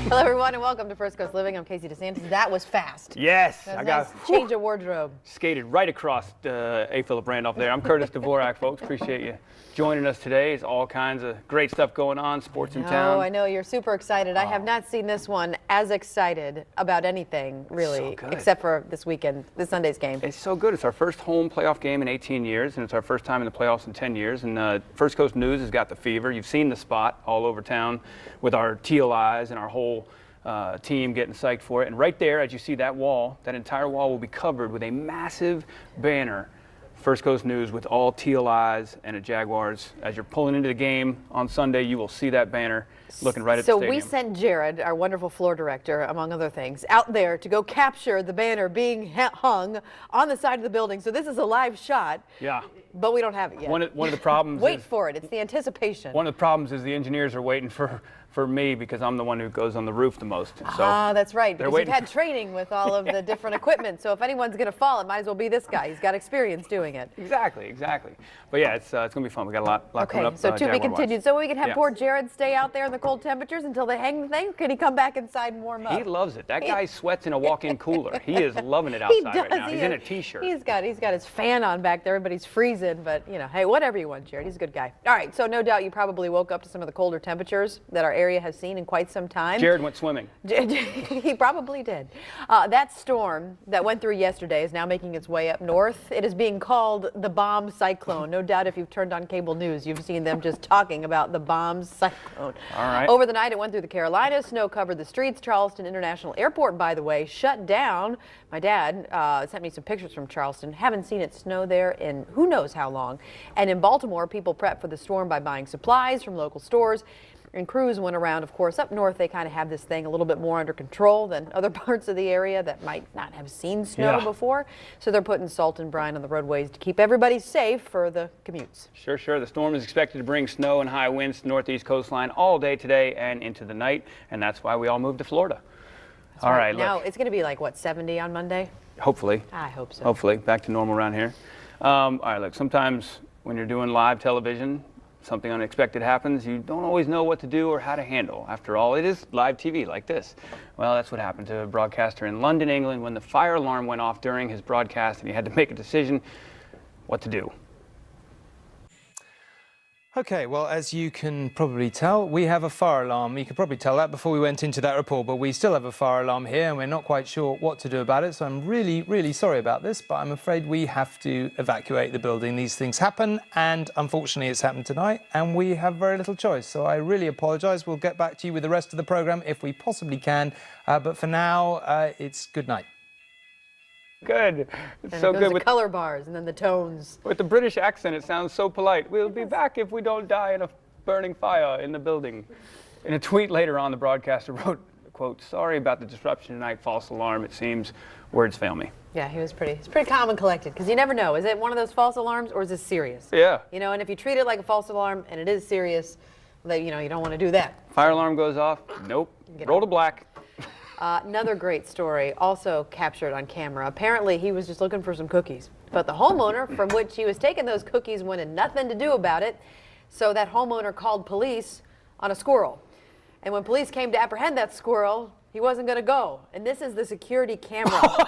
Hello, everyone, and welcome to First Coast Living. I'm Casey DeSantis. That was fast. Yes, I got change of wardrobe. Skated right across A. Philip Randolph there. I'm Curtis Dvorak, folks. Appreciate you joining us today. It's all kinds of great stuff going on, sports in town. Oh, I know you're super excited. I have not seen this one as excited about anything, really, except for this weekend, this Sunday's game. It's so good. It's our first home playoff game in 18 years, and it's our first time in the playoffs in 10 years. And First Coast News has got the fever. You've seen the spot all over town with our teal eyes and our whole team getting psyched for it. And right there, as you see that wall, that entire wall will be covered with a massive banner, First Coast News, with all teal eyes and a Jaguars. As you're pulling into the game on Sunday, you will see that banner looking right at the stadium. So we sent Jared, our wonderful floor director, among other things, out there to go capture the banner being hung on the side of the building. So this is a live shot. Yeah. But we don't have it yet. One of the problems Wait for it. It's the anticipation. One of the problems is the engineers are waiting for me because I'm the one who goes on the roof the most. So that's right, because you've had training with all of the different equipment. So if anyone's going to fall, it might as well be this guy. He's got experience doing it. Exactly. But yeah, it's going to be fun. We got a lot coming up. Okay, so to be continued. So we can have poor Jared stay out there in the cold temperatures until they hang the thing? Can he come back inside and warm up? He loves it. That guy sweats in a walk-in cooler. He is loving it outside right now. He's in a T-shirt. He's got his fan on back there. Everybody's freezing, but you know, hey, whatever you want, Jared. He's a good guy. All right, so no doubt you probably woke up to some of the colder temperatures that our area has seen in quite some time. Jared went swimming. He probably did. That storm that went through yesterday is now making its way up north. It is being called the bomb cyclone. No doubt if you've turned on cable news, you've seen them just talking about the bomb cyclone. All right. Over the night, it went through the Carolinas. Snow covered the streets. Charleston International Airport, by the way, shut down. My dad sent me some pictures from Charleston. Haven't seen it snow there in who knows how long. And in Baltimore, people prep for the storm by buying supplies from local stores. And crews went around, of course. Up north, they kind of have this thing a little bit more under control than other parts of the area that might not have seen snow before. So they're putting salt and brine on the roadways to keep everybody safe for the commutes. Sure. The storm is expected to bring snow and high winds to the northeast coastline all day today and into the night, and that's why we all moved to Florida. All right, now look. it's going to be like, what, 70 on Monday? Hopefully. I hope so. Hopefully. Back to normal around here. All right, look, sometimes when you're doing live television, something unexpected happens, you don't always know what to do or how to handle. After all, it is live TV like this. Well, that's what happened to a broadcaster in London, England, when the fire alarm went off during his broadcast and he had to make a decision what to do. Okay, well, as you can probably tell, we have a fire alarm. You could probably tell that before we went into that report, but we still have a fire alarm here and we're not quite sure what to do about it. So I'm really sorry about this, but I'm afraid we have to evacuate the building. These things happen, and unfortunately it's happened tonight and we have very little choice. So I really apologise. We'll get back to you with the rest of the programme if we possibly can. But for now, it's good night. Good. It's and so it goes good to with color bars and then the tones. With the British accent, it sounds so polite. We'll be back if we don't die in a burning fire in the building. In a tweet later on, the broadcaster wrote, quote, "Sorry about the disruption tonight, false alarm. It seems words fail me." Yeah, he's pretty calm and collected, because you never know. Is it one of those false alarms or is it serious? Yeah. You know, and if you treat it like a false alarm and it is serious, you know, you don't want to do that. Fire alarm goes off. Nope. Roll to black. Another great story, also captured on camera. Apparently, he was just looking for some cookies. But the homeowner from which he was taking those cookies wanted nothing to do about it. So that homeowner called police on a squirrel. And when police came to apprehend that squirrel, he wasn't going to go. And this is the security camera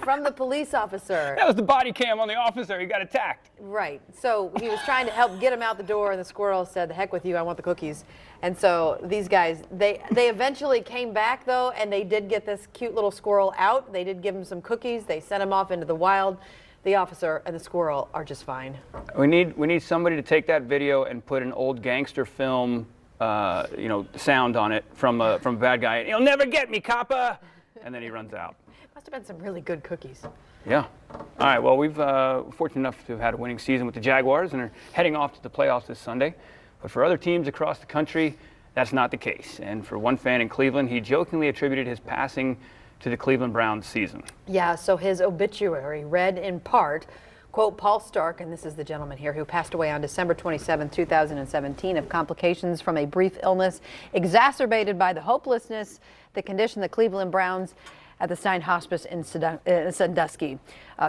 from the police officer. That was the body cam on the officer. He got attacked. Right. So he was trying to help get him out the door, and the squirrel said, "The heck with you, I want the cookies." And so these guys, they eventually came back, though, and they did get this cute little squirrel out. They did give him some cookies. They sent him off into the wild. The officer and the squirrel are just fine. We need somebody to take that video and put an old gangster film sound on it from a bad guy. "You'll never get me, copper!" And then he runs out. Must have been some really good cookies. Yeah. All right. Well, we've fortunate enough to have had a winning season with the Jaguars and are heading off to the playoffs this Sunday. But for other teams across the country, that's not the case. And for one fan in Cleveland, he jokingly attributed his passing to the Cleveland Browns season. Yeah. So his obituary read in part, quote, Paul Stark, and this is the gentleman here who passed away on December 27, 2017 of complications from a brief illness exacerbated by the hopelessness, the condition the Cleveland Browns at the Stein Hospice in Sandusky.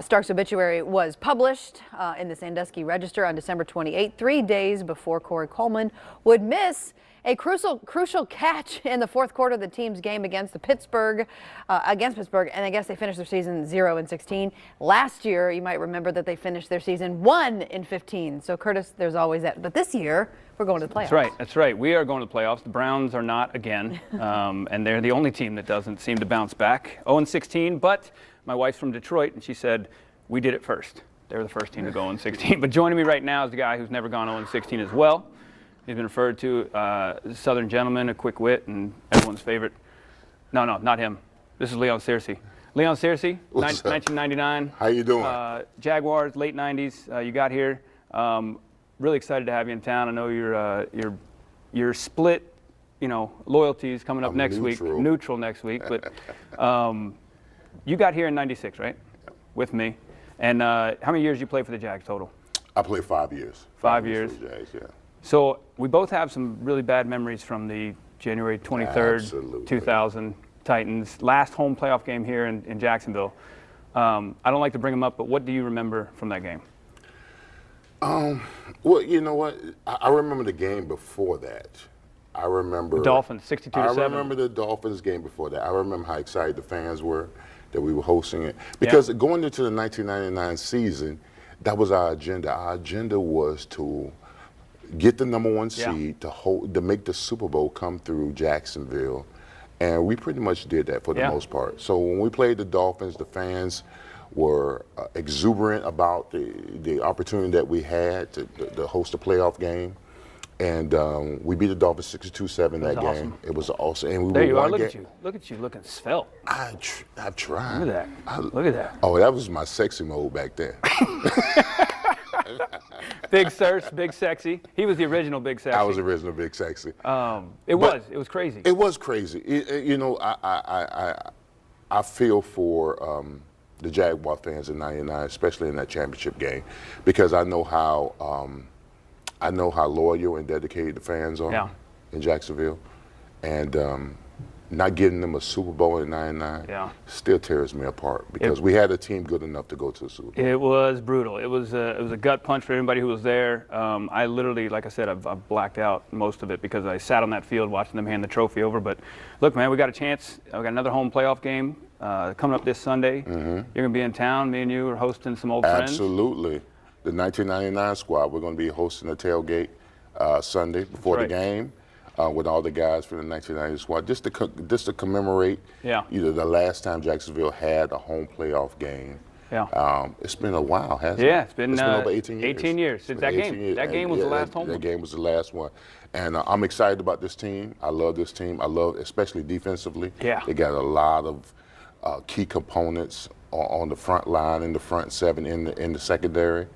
Stark's obituary was published in the Sandusky Register on December 28, 3 days before Corey Coleman would miss A crucial catch in the fourth quarter of the team's game against Pittsburgh, and I guess they finished their season 0-16. Last year, you might remember that they finished their season 1-15. So, Curtis, there's always that. But this year, we're going to the playoffs. That's right. We are going to the playoffs. The Browns are not again, and they're the only team that doesn't seem to bounce back. 0-16, but my wife's from Detroit, and she said, we did it first. They were the first team to go 0-16. But joining me right now is the guy who's never gone 0-16 as well. He's been referred to Southern gentleman, a quick wit, and everyone's favorite. No, not him. This is Leon Searcy. Leon Searcy, 1999. How you doing? Jaguars, late 90s. You got here. Really excited to have you in town. I know you're split, loyalties coming up next week. Neutral next week. But you got here in 96, right? With me. And how many years did you play for the Jags total? I played 5 years. 5 years. For the Jags, yeah. So we both have some really bad memories from the January 23rd, 2000 Titans, last home playoff game here in Jacksonville. I don't like to bring them up, but what do you remember from that game? Well, you know what? I remember the game before that. I remember the Dolphins, 62-7. I remember the Dolphins game before that. I remember how excited the fans were that we were hosting it. Because going into the 1999 season, that was our agenda. Our agenda was to get the number 1 seed, to make the Super Bowl come through Jacksonville. And we pretty much did that for the most part. So when we played the Dolphins, the fans were exuberant about the opportunity that we had to host a playoff game. And we beat the Dolphins 62-7 that game. It was awesome. And we there you are. Look at you. Look at you looking svelte. I've tried. Look at that. Look at that. Oh, that was my sexy mode back then. Big Searcy, Big Sexy. He was the original Big Sexy. I was the original Big Sexy. It was crazy. It was crazy. I feel for the Jaguar fans in '99, especially in that championship game, because I know how loyal and dedicated the fans are in Jacksonville, and not getting them a Super Bowl in '99 still tears me apart because we had a team good enough to go to the Super Bowl. It was brutal. It was a gut punch for everybody who was there. I literally, like I said, I've blacked out most of it because I sat on that field watching them hand the trophy over. But look, man, we got a chance. We got another home playoff game coming up this Sunday. You're gonna be in town. Me and you are hosting some old friends. Absolutely. The 1999 squad. We're going to be hosting a tailgate Sunday before the game. With all the guys from the 1990 squad, just to commemorate, the last time Jacksonville had a home playoff game. It's been a while, hasn't it? Yeah, it's been over 18 years. 18 years since that game. That game was the last home one. That game was the last one, and I'm excited about this team. I love this team. I love, especially defensively. Yeah, they got a lot of key components on the front line, in the front seven, in the secondary.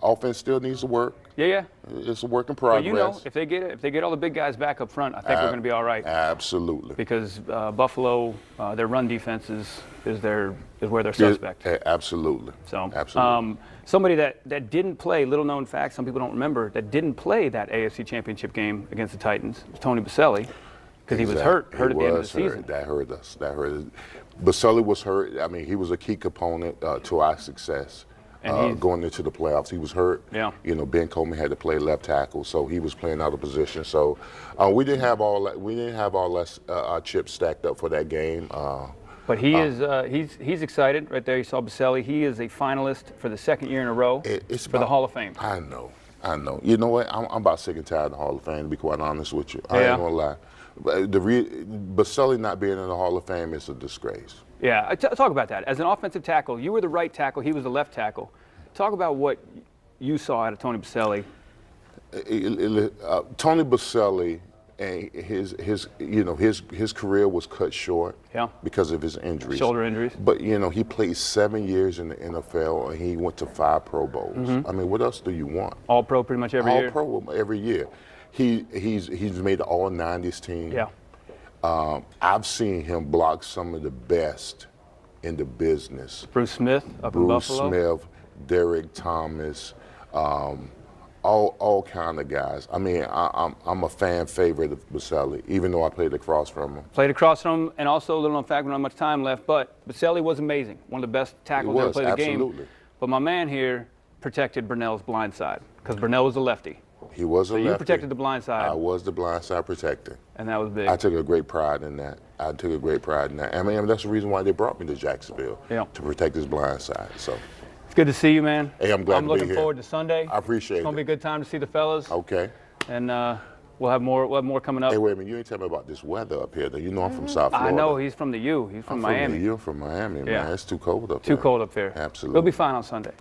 Offense still needs to work. Yeah. It's a work in progress. But if they get all the big guys back up front, I think we're going to be all right. Absolutely. Because Buffalo, their run defense is where they're suspect. Absolutely. So absolutely. Somebody that didn't play, little known fact, some people don't remember, that didn't play that AFC Championship game against the Titans was Tony Baselli, because he was hurt at the end of the season. That hurt us. Baselli was hurt. I mean, he was a key component to our success. Going into the playoffs, he was hurt. Ben Coleman had to play left tackle, so he was playing out of position. So we didn't have all our chips stacked up for that game. But he's excited right there. You saw Baselli. He is a finalist for the second year in a row for the Hall of Fame. I know. You know what? I'm about sick and tired of the Hall of Fame, to be quite honest with you. I ain't gonna lie. Baselli not being in the Hall of Fame is a disgrace. Yeah, talk about that. As an offensive tackle, you were the right tackle, he was the left tackle. Talk about what you saw out of Tony Baselli. Tony Baselli, his career was cut short because of his injuries. Shoulder injuries. But he played 7 years in the NFL and he went to 5 Pro Bowls. I mean, what else do you want? All Pro pretty much every year. All Pro every year. He's made the All 90s team. Yeah. I've seen him block some of the best in the business. Bruce Smith up in Buffalo. Bruce Smith, Derek Thomas, all kind of guys. I mean, I'm a fan favorite of Baselli, even though I played across from him. Played across from him, and also a little known fact, we don't have much time left, but Baselli was amazing. One of the best tackles ever played the game. But my man here protected Burnell's blind side, because Burnell was a lefty. He was a So lefty. you protected the blind side. I was the blind side protector. And that was big. I took a great pride in that. I mean, that's the reason why they brought me to Jacksonville, Yeah. to protect his blind side. So, It's good to see you, man. hey, I'm glad to be looking here. forward to Sunday. I appreciate It's going to be a it. good time to see the fellas. Okay. And we'll have more coming up. Hey, wait a minute. You ain't tell me about this weather up here. Though. You know I'm from South Florida. I know, he's from the U. He's from Miami. You're from Miami, Yeah. man. It's too cold up Too there. cold up there. Absolutely. We'll be fine on Sunday.